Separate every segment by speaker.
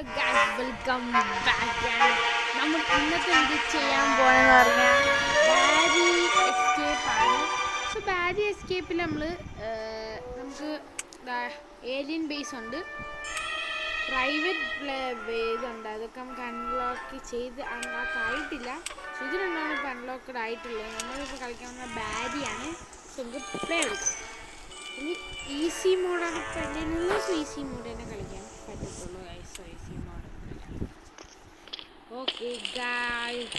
Speaker 1: Welcome back. നമ്മൾ ഇന്നത്തെ video ചെയ്യാൻ പോകണമെന്ന് പറഞ്ഞാൽ ബാരി എസ്കേപ്പ് ആണ്. സോ ബാരി എസ്കേപ്പിൽ നമുക്ക് ഏലിയൻ ബേസ് ഉണ്ട്, പ്രൈവറ്റ് ബേസ് ഉണ്ട്. അതൊക്കെ നമുക്ക് അൺലോക്ക് ആയിട്ടില്ല. സോ ഇത് രണ്ടാണ് ഇപ്പോൾ അൺലോക്കഡ് ആയിട്ടുള്ളത്. നമ്മളിപ്പോൾ കളിക്കാവുന്ന ബാരിയാണ്. സോ നമുക്ക് പ്ലേ എടുക്കാം. ഇനി ഈസി മോഡാണ് പെണ്ണിനുള്ള. സോ ഈസി മോഡ് തന്നെ കളിക്കാൻ പറ്റത്തുള്ളൂ. So easy mode okay guys.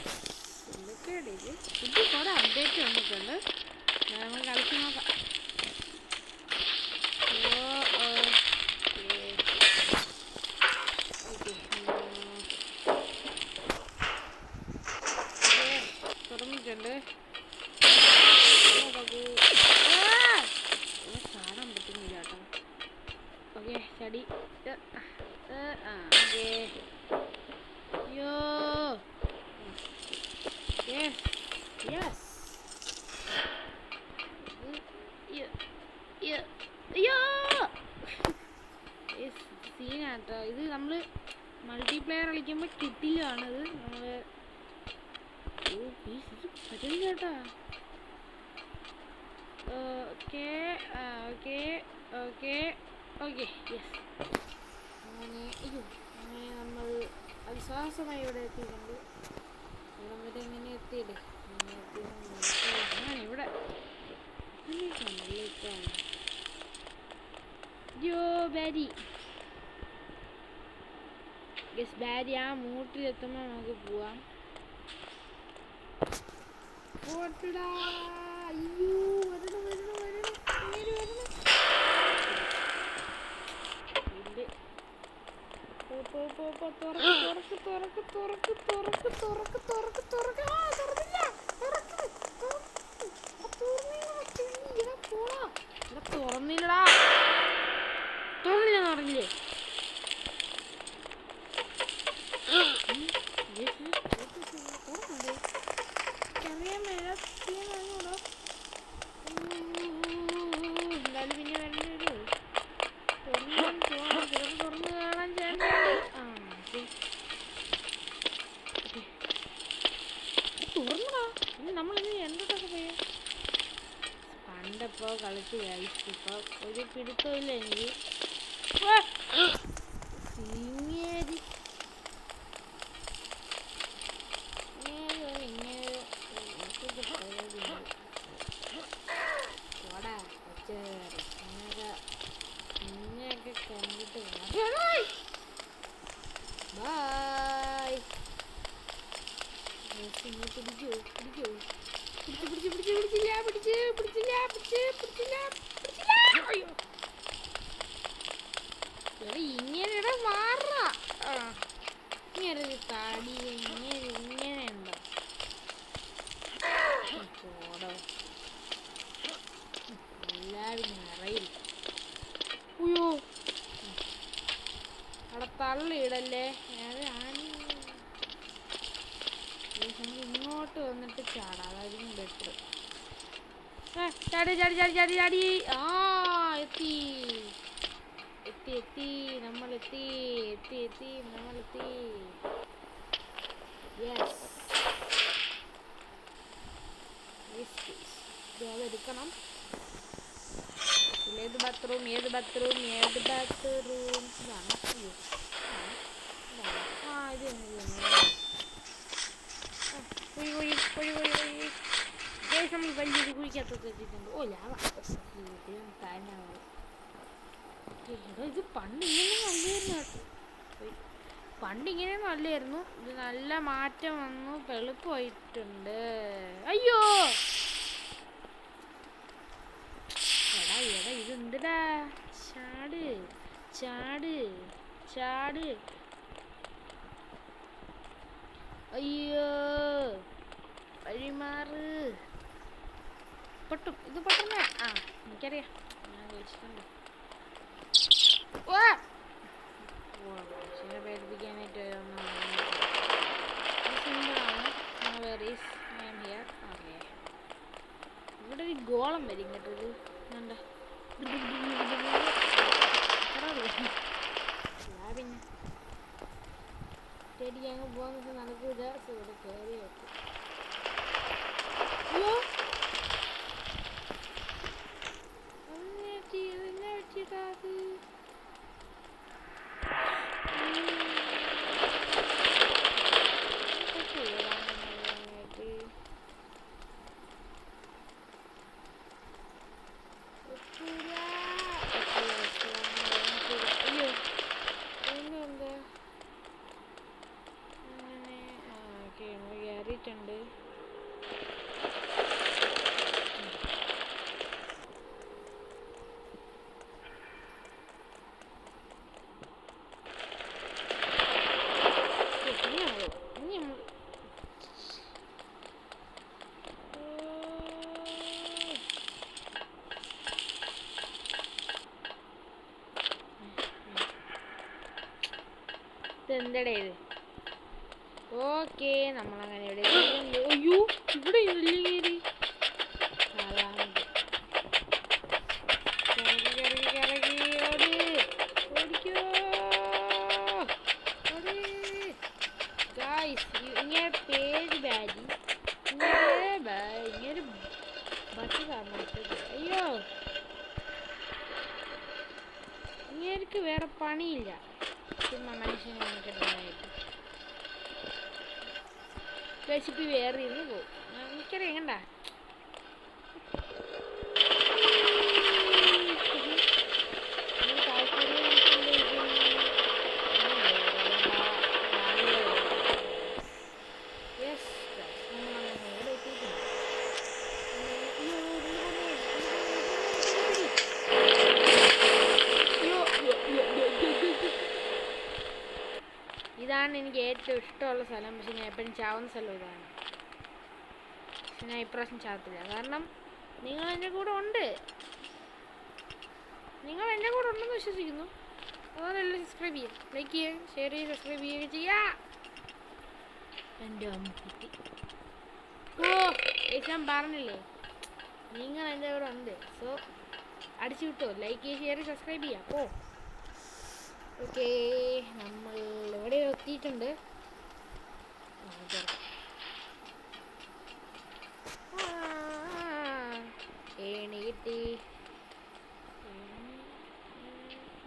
Speaker 1: എന്തൊക്കെയാണ് ഇത്? ഇത് കുറേ അപ്ഡേറ്റ് വന്നിട്ടുണ്ട്. നമ്മൾ കളിച്ച് നോക്കാം. തുറന്നിട്ടുണ്ട്. കാണാൻ പറ്റുന്നില്ല കേട്ടോ. ഓക്കെ ചടി. ഓക്കെ യോ യെസ് സീനാട്ടോ ഇത്. നമ്മൾ മൾട്ടിപ്ലെയർ കളിക്കുമ്പോൾ കിട്ടില്ലാണിത്. നമ്മൾ പറ്റില്ല കേട്ടാ. Okay okay okay okay yes. അങ്ങനെ നമ്മൾ വിശ്വാസമായി ഇവിടെ എത്തിയിട്ടുണ്ട്. ഇവിടെ വരെ എങ്ങനെ എത്തിയില്ലേ? അങ്ങനെ ഇവിടെ ബാരി ഗസ് ബാരി ആ മൂട്ടിലെത്തുമ്പോൾ നമുക്ക് പോവാം. പോട്ടടാ. അയ്യോ വരണം വരണം വരണം ഇങ്ങനെ വരണം. തുറക്ക് തുറക്ക് തുറക്ക് തുറക്ക് തുറക്ക് തുറക്ക് തുറക്ക്. ആ തുറന്നില്ല. തുറന്നില്ലടാ. തുറന്നില്ലെന്ന് പറഞ്ഞില്ലേ? എന്തായാലും പിന്നെ വരേണ്ടി വരും. തുറന്ന് കാണാൻ ചാൻസ്. തുറന്നടാ. നമ്മളിനി എന്തൊക്കെ പോയി പണ്ടപ്പോ കളിച്ച് കഴിച്ചു. ഇപ്പൊ ഒരു പിടുത്തമില്ല എനിക്ക്. നിന്നെയൊക്കെ കണ്ടിട്ട് ബൈ. പിടിക്കോ പിടിക്കോ പിടിച്ചില്ല പിടിച്ചില്ല അയ്യോ ഇങ്ങനെ മാറ. ഇങ്ങനെ താടി ഇങ്ങനെ ഉണ്ടോ? എല്ലാരും നിറയില്ല. അയ്യോ അവിടെ തള്ളിയിടല്ലേ. ഇങ്ങോട്ട് വന്നിട്ട് ചാടാ, അതായിരിക്കും ബെറ്റർ. ചാടി ചാടി ചാടി ചാടി ചാടി. ആ എത്തി എത്തി എത്തി നമ്മളെത്തി എത്തി എത്തി നമ്മളെത്തി. യെസ് അതെടുക്കണം. ഏത് ബാത്റൂം ഏത് ബാത്റൂം ഏത് ബാത്റൂം? ഇതാണ്. ആ ഇത് നമ്മൾ വലിയൊരു കുഴിക്കകത്ത് എത്തിയിട്ടുണ്ട്. ഓ ലാവ. ഇത് പണ്ടിങ്ങനെ നല്ലായിരുന്നു. ഇത് നല്ല മാറ്റം വന്നു, എളുപ്പമായിട്ടുണ്ട്. അയ്യോ എടാ എടാ ഇതെന്തിടാ? ചാട് ചാട് ചാട്. അയ്യോ വഴിമാറ്. പൊട്ടും ഇത് പൊട്ടുന്ന. ആ എനിക്കറിയാം, ഞാൻ കഴിച്ചിട്ടുണ്ട്. മനുഷ്യനെ പേടിപ്പിക്കാനായിട്ട് സിമ്പിളാണ്. ഇവിടെ ഒരു ഗോളം വരും കേട്ടോ. ഇത് എന്താ പിന്നെ ഇവിടെ കയറി വെക്കും. അയ്യോ എന്നെ പറ്റിയിട്ടാ അത്. അയ്യോ എന്താ അങ്ങനെ ഓക്കെ നമ്മൾ കയറിയിട്ടുണ്ട്. ഇതെന്തടേ ഇത്? ഓക്കെ നമ്മളങ്ങനെ ഇവിടെ അയ്യോ ഇവിടെ കയറി ഓടിക്കോ ഗായ്സ്. ഇങ്ങനെ പേര് ബാരി ഇങ്ങനെ ബസ് കാരണം. അയ്യോ ഇങ്ങേർക്ക് വേറെ പണിയില്ല, ചുമ്മാ മനുഷ്യനെ വന്നിട്ടുണ്ടായിട്ട് റെസിപ്പി വേറെ ഇരുന്ന് പോകും. എനിക്കറിയാം കണ്ട ഇതാണ് എനിക്ക് ഏറ്റവും ഇഷ്ടമുള്ള സ്ഥലം. പക്ഷെ ഞാൻ എപ്പോഴും ചാവുന്ന സ്ഥലം ഇതാണ്. പക്ഷെ ഞാൻ ഇപ്രാവശ്യം ചാവത്തില്ല, കാരണം നിങ്ങൾ എൻ്റെ കൂടെ ഉണ്ട്. നിങ്ങൾ എൻ്റെ കൂടെ ഉണ്ടെന്ന് വിശ്വസിക്കുന്നു. അതുകൊണ്ടല്ല സബ്സ്ക്രൈബ് ചെയ്യുക, ലൈക്ക് ചെയ്യുക, ഷെയർ ചെയ്യുക, സബ്സ്ക്രൈബ് ചെയ്യുക ചെയ്യുക. എൻ്റെ അമ്മക്കുട്ടി ഞാൻ പറഞ്ഞില്ലേ നിങ്ങൾ എൻ്റെ കൂടെ ഉണ്ട്. സോ അടിച്ചു കിട്ടോ, ലൈക്ക് ചെയ്യുക, ഷെയർ ചെയ്യുക, സബ്സ്ക്രൈബ് ചെയ്യാം. ഓക്കെ നമ്മൾ ഇവിടെ എത്തിയിട്ടുണ്ട്. ഏണി കിട്ടി.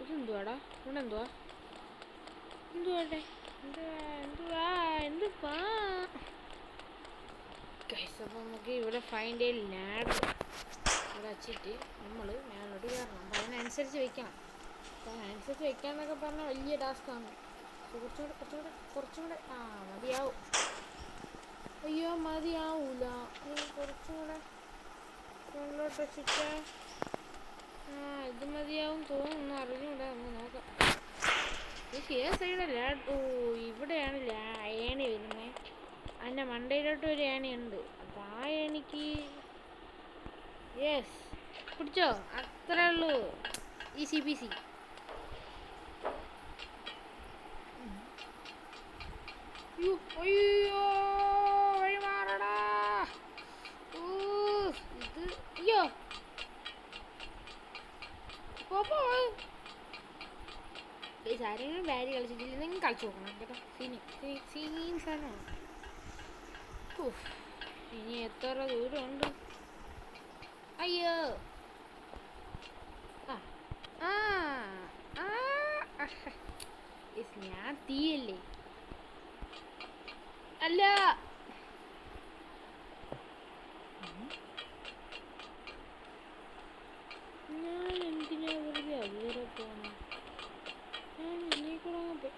Speaker 1: ഇതെന്തുവാടാ? ഇവിടെ എന്തുവാ? എന്തുവാട്ടെ? എന്തുവാ? അപ്പോൾ നമുക്ക് ഇവിടെ ഫൈൻഡ് എ ലാഡർ ഇവിടെ വച്ചിട്ട് നമ്മൾ മേലോട്ട് കയറണം. അപ്പം അതിനനുസരിച്ച് വെക്കണം. അപ്പം അതിനനുസരിച്ച് വെക്കാന്നൊക്കെ പറഞ്ഞാൽ വലിയ ടാസ്ക്കാണ്. കുറച്ചും കൂടെ മതിയാവും. അയ്യോ മതിയാവൂല, കുറച്ചും കൂടെ മുകളിലോട്ട് വെച്ചിട്ട് ഇത് മതിയാവും തോന്നുന്നു, അറിഞ്ഞൂടാ. നമുക്ക് നോക്കാം. ഏത് സൈഡല്ല? ഇവിടെയാണ് ഏണി വരുന്നത്. അതിൻ്റെ മണ്ടയിലോട്ട് ഒരു ഏണിയുണ്ട്. അപ്പം ആ ഏണിക്ക് യെസ് പിടിച്ചോ, അത്രേ ഉള്ളൂ. Easy peasy. അയ്യോ വഴി മാറടാ. ഇത് അയ്യോ ആരെങ്കിലും ബാരി കളിച്ചിട്ടില്ല, നിങ്ങൾ കളിച്ചു നോക്കണം കേട്ടോ. സീൻ സാധനമാണ്. ഇനി എത്ര ദൂരമുണ്ട്? അയ്യോ ഞാൻ തീയല്ലേ? അല്ല ഞാൻ എന്തിനാ വെറുതെ അതുവരെ പോകണം? ഞാൻ ഇനി കൂടെ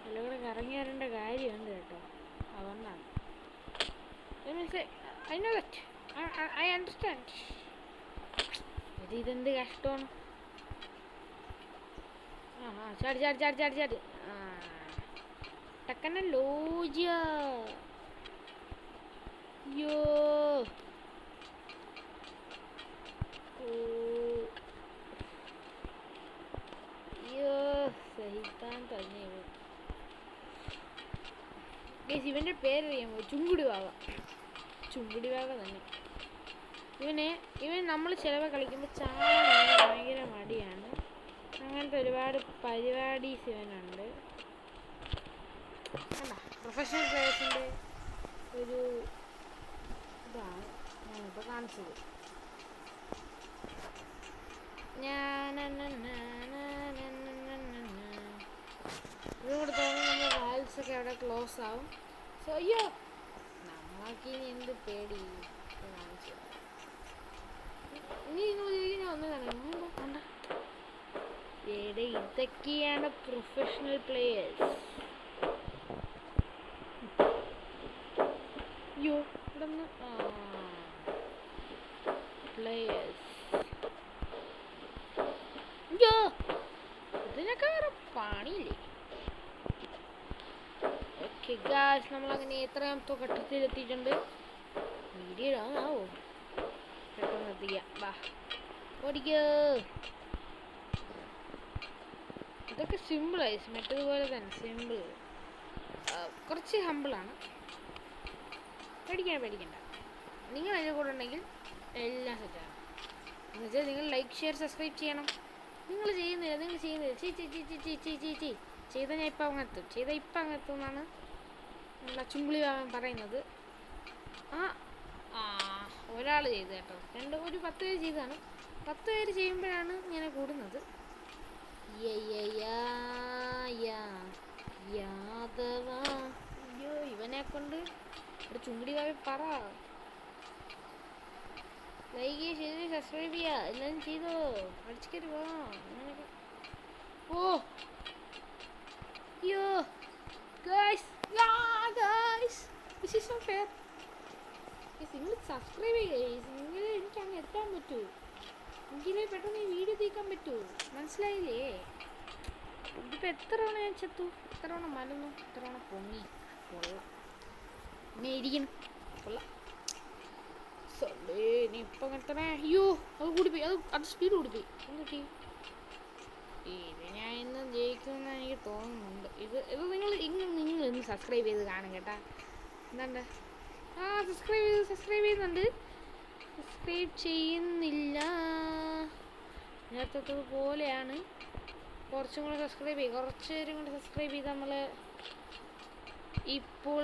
Speaker 1: എല്ലാം കൂടെ കറങ്ങി വരേണ്ട കാര്യമുണ്ട് കേട്ടോ. അതുകൊണ്ടാണ്. I know that. I understand. ഇതെന്ത് കഷ്ടമാണ്. ചാടി ടക്കന ലോജ. യോ സഹിക്കാൻ തന്നെ. ഇവന്റെ പേരറിയാമോ? ചുങ്കുടി വാവ തന്നെ. ഇവൻ നമ്മൾ ചിലവ് കളിക്കുമ്പോൾ ചാടാൻ ഭയങ്കര മടിയാണ്. അങ്ങനത്തെ ഒരുപാട് പരിപാടീസ് ഇവനുണ്ട്. കണ്ട പ്രൊഫഷണൽ പ്ലേയേഴ്സിൻ്റെ ഒരു ഇതാണ് ഞാനിപ്പോൾ കാണിച്ചത്. ഇതുകൂടെ തോന്നുന്നു നമ്മുടെ വാൽസൊക്കെ അവിടെ ക്ലോസ് ആവും. സോ അയ്യോ നമ്മൾക്കിനി എന്ത് പേടി കാണിച്ചു. ഇനി നിങ്ങൾ ചോദിക്കുന്ന ഒന്നതാണ് കണ്ട ഏടെ ഇതൊക്കെയാണ് പ്രൊഫഷണൽ പ്ലേയേഴ്സ്. അയ്യോ ഇവിടെ നിന്ന് പ്ലേയേഴ്സ് അയ്യോ ഇതിനൊക്കെ വേറെ പണിയില്ലേ. ഓക്കെ ഗായ്സ്, നമ്മളങ്ങനെ എത്രാമത്തെ ഘട്ടത്തിലെത്തിയിട്ടുണ്ട്. വീഡിയോ ആവോ പെട്ടെന്ന് എത്തിക്കാം. വാ ഓടിക്കോ. ഇതൊക്കെ സിമ്പിളായി, മറ്റതുപോലെ തന്നെ സിമ്പിൾ, കുറച്ച് ഹമ്പിളാണ്. പേടിക്കണ്ട. നിങ്ങൾ അതിൻ്റെ കൂടെ ഉണ്ടെങ്കിൽ എല്ലാം സെറ്റാണ്. എന്നുവെച്ചാൽ നിങ്ങൾ ലൈക്ക് ഷെയർ സബ്സ്ക്രൈബ് ചെയ്യണം. നിങ്ങൾ ചെയ്യുന്നില്ല ചെയ്താൽ ഞാൻ ഇപ്പം അങ്ങെത്തും എന്നാണ് നമ്മളെ ചുങ്കുളി പറയുന്നത്. ഒരാൾ ചെയ്ത് കേട്ടോ, ഒരു 10 പേര് ചെയ്തതാണ്. 10 പേര് ചെയ്യുമ്പോഴാണ് ഇങ്ങനെ കൂടുന്നത്. അയ്യോ ഇവനെ കൊണ്ട് ഒരു ചുങ്കുടി പറ. ലൈക്ക് ചെയ്ത് സബ്സ്ക്രൈബ് ചെയ്യുക, എല്ലാവരും ചെയ്തോ. അടിച്ചിട്ട് പോകാം അങ്ങനെയൊക്കെ. ഓ അയ്യോ guys this is not fair. നിങ്ങൾ സബ്സ്ക്രൈബ് ചെയ്യുക, നിങ്ങൾ എനിക്ക് അങ്ങ് എത്താൻ പറ്റൂ, എങ്കിലേ പെട്ടെന്ന് ഈ വീഡിയോ തീക്കാൻ പറ്റൂ. മനസ്സിലായില്ലേ? ഇതിപ്പോൾ എത്ര തവണ ഞാൻ ചെത്തു, എത്ര തവണ മലന്നു, എത്ര തവണ പൊങ്ങി. കൊള്ളാം, ഇങ്ങനെ ഇരിക്കണം. കൊള്ളാം. ഇനി ഇപ്പം അങ്ങനത്തെ അയ്യോ അത് കൂടിപ്പോയി, അത് സ്പീഡ് കൂടിപ്പോയി. എന്തൊക്കെ ഇത് ഞാൻ ഇന്ന് ജയിക്കുമെന്ന് എനിക്ക് തോന്നുന്നുണ്ട്. ഇത് നിങ്ങൾ ഇന്ന് സബ്സ്ക്രൈബ് ചെയ്ത് കാണും കേട്ടാ. എന്താണ്ട് സബ്സ്ക്രൈബ് ചെയ്യുന്നുണ്ട്. സബ്സ്ക്രൈബ് ചെയ്യുന്നില്ല, നേരത്തെ പോലെയാണ്. കുറച്ചും കൂടെ സബ്സ്ക്രൈബ് ചെയ്യും, കുറച്ച് പേരും കൂടെ സബ്സ്ക്രൈബ് ചെയ്ത് നമ്മൾ ഇപ്പോൾ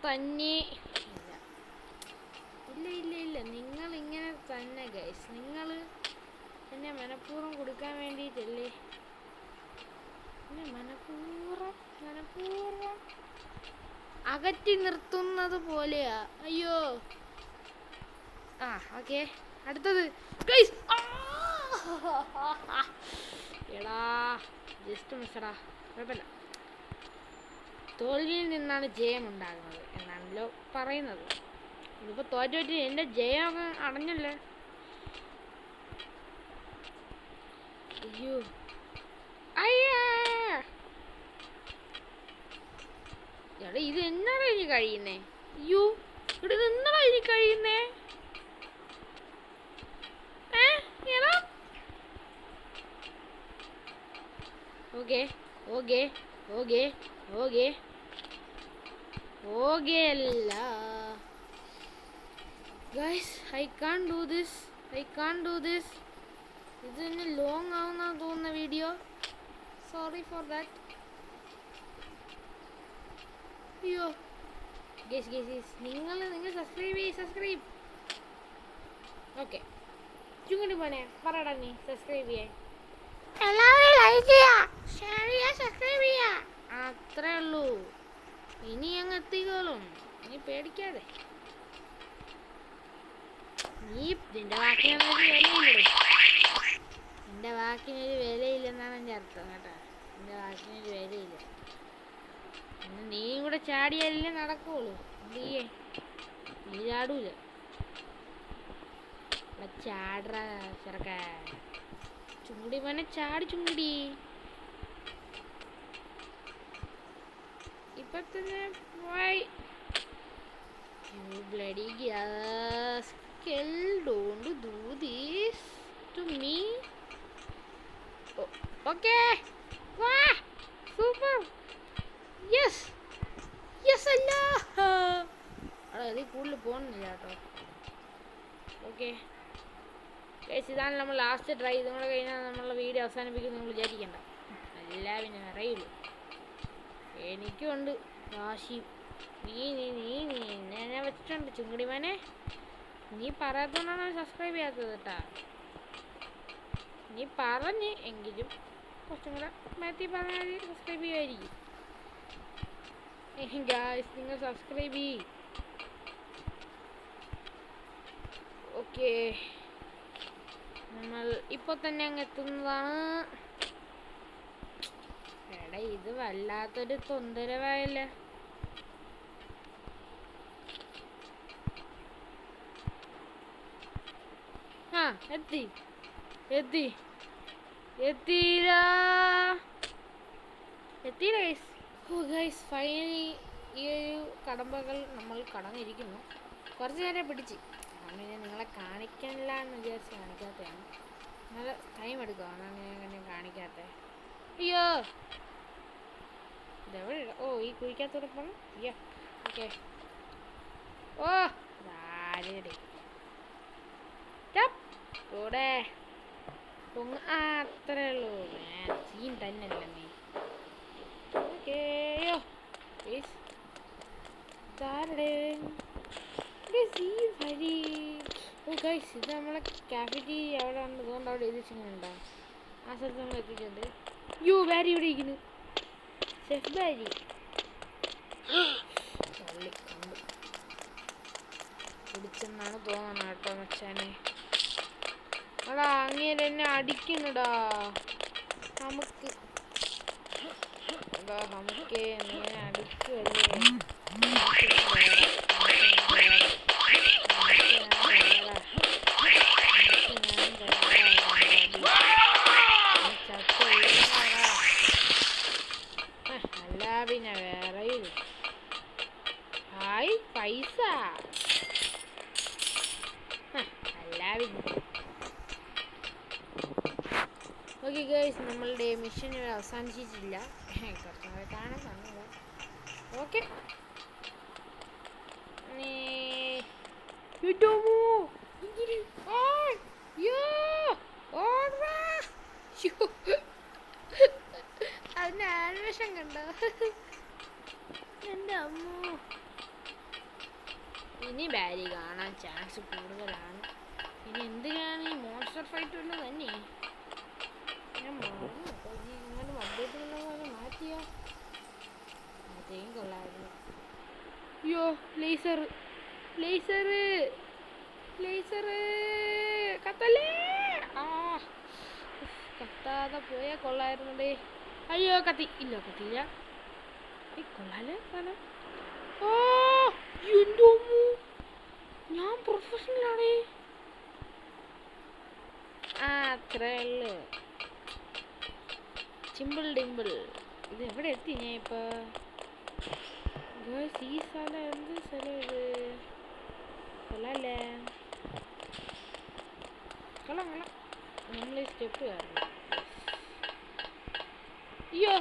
Speaker 1: തന്നെ ഇല്ല നിങ്ങൾ ഇങ്ങനെ തന്നെ ഗൈസ്. നിങ്ങൾ എന്നെ മനഃപൂർവ്വം കൊടുക്കാൻ വേണ്ടിയിട്ടല്ലേ, എന്നെ മനഃപൂർവ്വം അകറ്റി നിർത്തുന്നത് പോലെയാ. അയ്യോ ഓക്കെ അടുത്തത് ഗൈസ്. എടാ ജസ്റ്റ് മിസ്സടാ, കുഴപ്പമില്ല. തോൽവിയിൽ നിന്നാണ് ജയം ഉണ്ടാകുന്നത് എന്നാണല്ലോ പറയുന്നത്. ഇതിപ്പോൾ തോറ്റോറ്റ് എൻ്റെ ജയമൊക്കെ അടഞ്ഞല്ലേ. അയ്യോ എടാ ഇത് എന്നാടാ ഇനി കഴിയുന്നേ? അയ്യോ ഇവിടെ ഇത് എന്നാടാ ഇനി കഴിയുന്നേ? ഓക്കെ അല്ല guys, I can't do this. ഇത് തന്നെ ലോങ് ആവുന്ന തോന്നുന്ന വീഡിയോ. Sorry for that. അയ്യോ ഗൈസ് നിങ്ങൾ സബ്സ്ക്രൈബ്. ഓക്കെ ചുങ്ങടി പോനെ പറയടാ, നീ സബ്സ്ക്രൈബ് ചെയ്യാൻ എല്ലാവരും ലൈക്ക് ചെയ്യുക, ഷെയർ ചെയ്യുക, സബ്സ്ക്രൈബ് ചെയ്യുക. അത്രേ ഉള്ളൂ. ഇനി അങ്ങ് എത്തിക്കോളും, നീ പേടിക്കാതെ. നീ നിന്റെ വാക്കിനൊരു വിലയില്ലെന്നാണ് എൻ്റെ അർത്ഥം കേട്ടോ. നിന്റെ വാക്കിനൊരു വിലയില്ല. നീയും കൂടെ ചാടിയാലേ നടക്കുള്ളൂ. എന്ത് ചെയ്യേ? നീ ചാടൂല. ചാടറ ചെറുക്ക, ചുണ്ടി പോനെ ചാടി ചുണ്ടി. ഇപ്പൊ തന്നെ പോയി. You bloody rascal, don't do this to me. Okay. Wow, super. Yes Allah. അതിൽ കൂടുതൽ പോകുന്നില്ല കേട്ടോ. ഓക്കെ ഗൈസ്, ഇതാണ് നമ്മൾ ലാസ്റ്റ് ട്രൈ. ഇതും കൂടെ കഴിഞ്ഞാൽ നമ്മളെ വീഡിയോ അവസാനിപ്പിക്കും നിങ്ങൾ വിചാരിക്കണ്ട. എല്ലാം പിന്നെ അറിയില്ല. എനിക്കുണ്ട് വാശി. നീ നീ നീ നീ ഞാൻ വെച്ചിട്ടുണ്ട് ചുങ്കടിമാനെ. നീ പറയാത്തോണ്ടാണ് സബ്സ്ക്രൈബ് ചെയ്യാത്തത് കേട്ടാ. നീ പറഞ്ഞ് എങ്കിലും കുറച്ചും കൂടെ മാറ്റി പറഞ്ഞാൽ സബ്സ്ക്രൈബ് ചെയ്യുമായിരിക്കും. ഗായ്സ് നിങ്ങൾ സബ്സ്ക്രൈബ് ചെയ്യ്. ഓക്കെ, നമ്മൾ ഇപ്പോൾ തന്നെ അങ്ങ് എത്തുന്നതാണ്. എടാ ഇത് വല്ലാത്തൊരു തൊന്തരവായല്ലേ. ആ എത്തി എത്തി എത്തിയില്ല ഗൈസ്. ഓ ഗൈസ്, ഫൈനലി ഈ ഒരു കടമ്പകൾ നമ്മൾ കടന്നിരിക്കുന്നു. കുറച്ച് നേരം പിടിച്ച്, അങ്ങനെ നിങ്ങളെ കാണിക്കാനില്ല എന്ന് വിചാരിച്ച് കാണിക്കാത്തതാണ്. നല്ല ടൈം എടുക്കുക, അതാണ് ഞാൻ അങ്ങനെ കാണിക്കാത്തത്. അയ്യോ ഇതെവിടെ? ഓ ഈ കുഴിക്കകത്തൂടെ പോകണം. അയ്യോ ഓക്കെ. ഓ ആരുടെ കൂടെ അത്രേ ഉള്ളൂ. സീൻ തന്നെയല്ല നീ. ഓക്കെയോ ഓ ഗൈസ്, ഇത് നമ്മളെ കാഫറ്റീരിയ അവിടെ ഉണ്ട്. അതുകൊണ്ട് അവിടെ എഴുതിച്ചിട്ടുണ്ടോ? ആ സ്ഥലത്ത് നമ്മൾ എത്തിയിട്ടുണ്ട്. യോ ബാരി ഇവിടെ ഇരിക്കുന്നു. ഷെഫ് ബാരി കണ്ടു പിടിച്ചെന്നാണ് തോന്നണം കേട്ടോ മച്ചാനെ. അടാ അങ്ങനെ എന്നെ അടിക്കുന്നുടാ. നമുക്ക് നീ അടിക്കുമല്ലേ. അല്ല പിന്നെ വേറെ ഹായ് പൈസ അല്ല പിന്നെ. ഓക്കെ ഗൈസ്, നമ്മളുടെ മിഷൻ അവസാനിച്ചിട്ടില്ല. കുറച്ചുകൂടെ കാണാൻ സമയമില്ല. ഓക്കെ അതിന്റെ ആനിമേഷൻ കണ്ടോ? എൻ്റെ അമ്മോ, ഇനി ബാരി കാണാൻ ചാൻസ് കൂടുതലാണ്. ഇനി എന്തിനാണ് ഈ മോൺസ്റ്റർ ഫൈറ്റ് ഉള്ളത് തന്നെ. ഞാൻ ഇങ്ങനെ അപ്ഡേറ്റ് മാറ്റിയോ? മാറ്റിയും കൊള്ളായിരുന്നു. അയ്യോ ലേസർ കത്തല്ലേ. ആ കത്താതെ പോയാൽ കൊള്ളായിരുന്നേ. അയ്യോ കത്തിയില്ല. കൊള്ളാലേ സ്ഥലം. ഓ എന്തോ ഞാൻ പ്രൊഫഷണലാണേ. അത്രേ ഉള്ളു. ചിമ്പിൾ ഡിമ്പിൾ. ഇത് എവിടെ എത്തി ഞാൻ ഇപ്പൊ? ഈ സ്ഥലം എന്ത് സ്ഥലം ഇത്? കൊള്ളാല്ലേ. കൊള്ളാം. നമ്മൾ ഈ സ്റ്റെപ്പ് കയറണം. അയ്യോ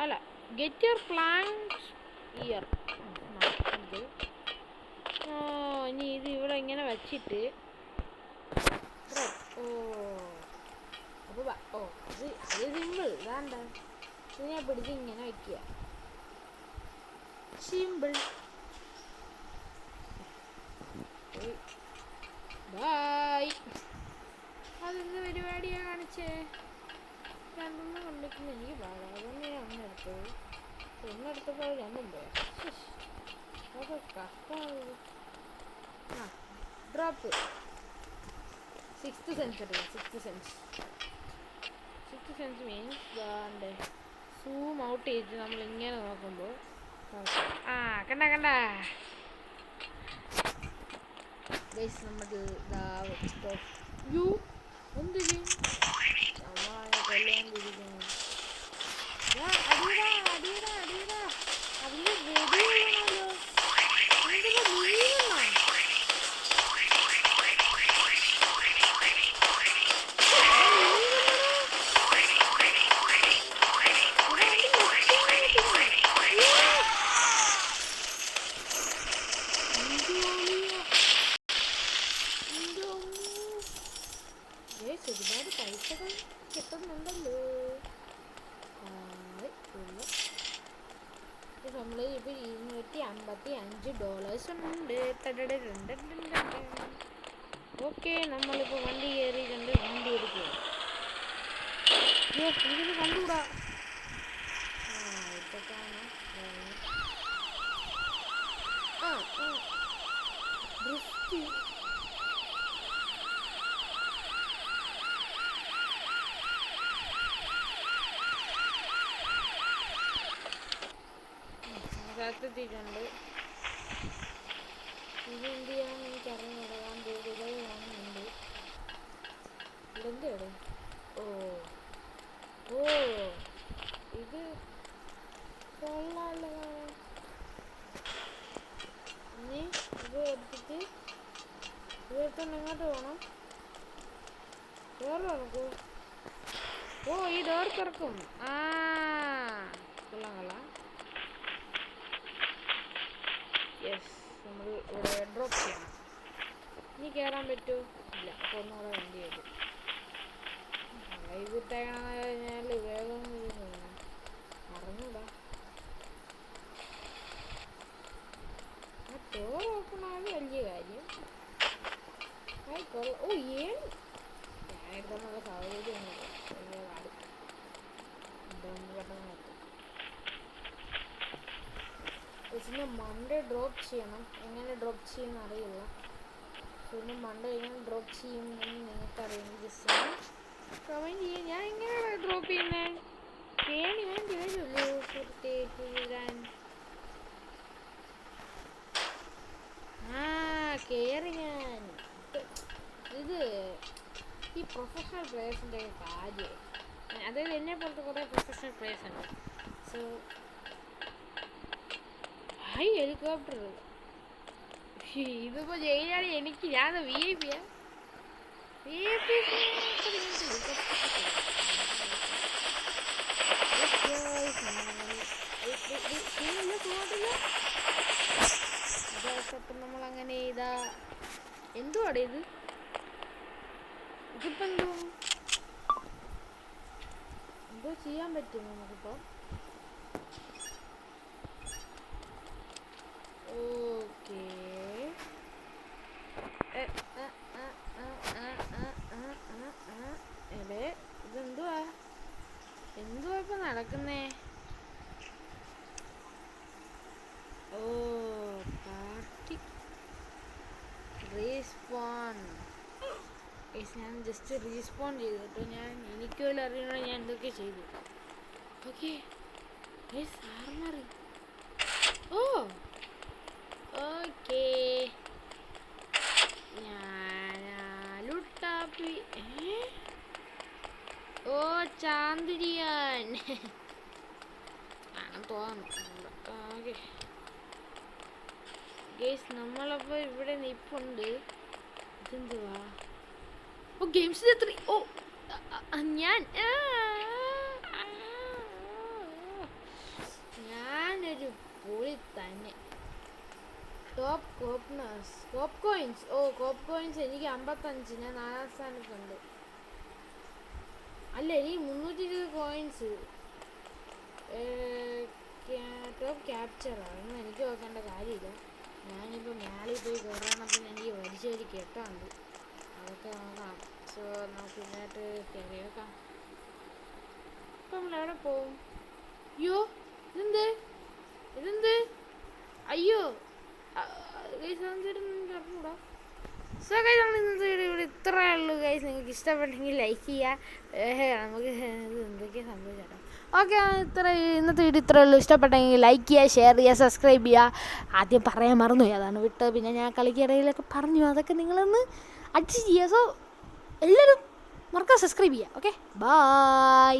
Speaker 1: അല്ല ഗെറ്റ് യുവർ പ്ലാങ്ക്സ് ഇയർ. ഓ ഇനി ഇത് ഇവിടെ ഇങ്ങനെ വെച്ചിട്ട് ഓ അത് സിമ്പിൾ. ഇതാണ്ട ഇതിനെ പിടിച്ച് ഇങ്ങനെ വെക്കുക. സിമ്പിൾ. ബൈ. അതെന്ത് പരിപാടിയാ കാണിച്ചേ? രണ്ടൊന്നും കണ്ടിട്ടില്ല. എനിക്ക് പാടാം. അതൊന്നും ഞാൻ ഒന്നെടുത്തത്. ഒന്നെടുത്തപ്പോൾ രണ്ടും പോയാ. അതൊക്കെ കഷ്ടമാണ്. Drop. Sixth sense means zoom out ചെയ്ത് നമ്മൾ ഇങ്ങനെ നോക്കുമ്പോൾ കണ്ട ഗൈസ് നമ്മൾ എന്തിന് നമ്മളങ്ങനെ കൊല്ലാണ്ടിരിക്കുന്നു. അടിയടാ അതിൻ്റെ വെടി വീണല്ലോ. എന്തിനാ വീഴുന്ന? ഒരുപാട് പൈസകൾ കിട്ടുന്നുണ്ടല്ലോ. നമ്മൾ ഇപ്പോൾ $255 ഉണ്ട്. ഓക്കെ, നമ്മളിപ്പോൾ വണ്ടി കയറിയിട്ടുണ്ട്. വണ്ടി എടുക്കുക. എനിക്കിത് കണ്ടുകൂടാ. ഇപ്പൊ കാണാം. എത്തിയിട്ടുണ്ട്. ഇത് എന്ത് ചെയ്യാമെന്ന് എനിക്കറിഞ്ഞൂടാ. ഞാൻ ദൂരെ കാണുന്നുണ്ട്. ഇതെന്താണ്? ഓ ഇത് കൊള്ളാമല്ലോ. ഇനി ഇത് എടുത്തിട്ട് ഇതെടുത്തോണ്ട് എങ്ങോട്ട് പോകണം? ഡോർ തുറക്കൂ. ഈ ഡോർ തുറക്കും. കൊള്ളാം. യെസ്, നമ്മൾ ഇവിടെ ഡ്രോപ്പ് ചെയ്യണം. ഇനി കയറാൻ പറ്റുമോ? ഇല്ല. അപ്പോൾ ഒന്നുകൂടെ വണ്ടി വരും. വൈകിട്ടേക്കണമെന്ന് കഴിഞ്ഞാൽ വേഗം അറിഞ്ഞൂടാ. ഡോർ ഓപ്പൺ ആയത് വലിയ കാര്യം. ഞാനെടുത്തൊക്കെ സൗകര്യമൊന്നുമില്ല. വലിയ കാട് ഇതൊന്ന് പെട്ടെന്ന് എത്തും. ഇതിന് മൺഡേ ഡ്രോപ്പ് ചെയ്യണം. എങ്ങനെ ഡ്രോപ്പ് ചെയ്യുമെന്ന് അറിയില്ല. പിന്നെ മൺഡേ എങ്ങനെ ഡ്രോപ്പ് ചെയ്യുമെന്ന് നിങ്ങൾക്കറിയാം. ജസ്റ്റ് കമൻറ്റ് ചെയ്യാൻ. ഞാൻ എങ്ങനെയാണ് ഡ്രോപ്പ് ചെയ്യുന്നത്? പേടി വേണ്ടി വരുമല്ലോ പുറത്തേക്ക് വരാൻ. കയറി ഞാൻ. ഇത് ഈ പ്രൊഫഷണൽ പ്ലേയേഴ്സിൻ്റെ കാര്യം. അതായത് എന്നെ പോലത്തെ കുറേ പ്രൊഫഷണൽ പ്ലേയേഴ്സ് ഉണ്ട്. സോ ഹെലികോപ്റ്റർ ഇതിപ്പോൾ ജയിലാണ് എനിക്ക്. ഞാൻ VIP അപ്പം നമ്മളങ്ങനെ ഇതാ. എന്തുവാടെ ഇത്? ഇതിപ്പോൾ എന്തോ ചെയ്യാൻ പറ്റും നമുക്കിപ്പോൾ. ഓക്കേ, ഇതെന്തുവാ ഇപ്പൊ നടക്കുന്നേ? Party respawn. ഞാൻ ജസ്റ്റ് റീസ്പോൺ ചെയ്തു കേട്ടോ. എനിക്ക് പോലും അറിയണോ ഞാൻ എന്തൊക്കെ ചെയ്തു. Okay, armoury. ഓക്കേ, ലുട്ടാപ്പി. ചാന്ദിരിയാൻ തോന്നുന്നു. ഓക്കെ ഗൈസ്, നമ്മളപ്പോൾ ഇവിടെ നിൽപ്പുണ്ട്. ഇതെന്തുവാ? ഗെയിംസ് 3. ഞാനൊരു പൊളി തന്നെ. Top coins. കോപ്പ് കോയിൻസ് എനിക്ക് 55. ഞാൻ 4ാം സ്ഥാനത്തുണ്ട്. അല്ല, എനിക്ക് 320 കോയിൻസ്. ടോപ്പ് ക്യാപ്ചറാണ്. എനിക്ക് നോക്കേണ്ട കാര്യമില്ല. ഞാനിപ്പോൾ മേളിൽ പോയി കയറാനപ്പം എനിക്ക് വലിച്ചൊരു കെട്ടുണ്ട്. അതൊക്കെ നോക്കാം. സോ നമുക്ക് ഇതിനായിട്ട് കയറി വെക്കാം. ഇപ്പം നമ്മളെവിടെ പോവും? ഇതെന്ത്? അയ്യോ, അറിഞ്ഞൂടാ. സോ ഗൈസ്, നമ്മൾ ഇന്നത്തെ വീഡിയോ ഇവിടെ ഇത്രയേ ഉള്ളൂ. ഗൈസ്, നിങ്ങൾക്ക് ഇഷ്ടപ്പെട്ടെങ്കിൽ ലൈക്ക് ചെയ്യുക. നമുക്ക് എന്തൊക്കെയാണ് സംഭവിച്ചേട്ടാ. ഓക്കെ, ഇന്നത്തെ വീഡിയോ ഇത്രയേ ഉള്ളൂ. ഇഷ്ടപ്പെട്ടെങ്കിൽ ലൈക്ക് ചെയ്യുക, ഷെയർ ചെയ്യുക, സബ്സ്ക്രൈബ് ചെയ്യുക. ആദ്യം പറയാൻ മറന്നുപോയി, അതാണ് വിട്ട്. പിന്നെ ഞാൻ കളിക്കിടയിലൊക്കെ പറഞ്ഞു, അതൊക്കെ നിങ്ങളൊന്ന് അഡ്ജസ്റ്റ് ചെയ്യുക. സോ എല്ലാവരും മറക്കാതെ സബ്സ്ക്രൈബ് ചെയ്യുക. Okay, by.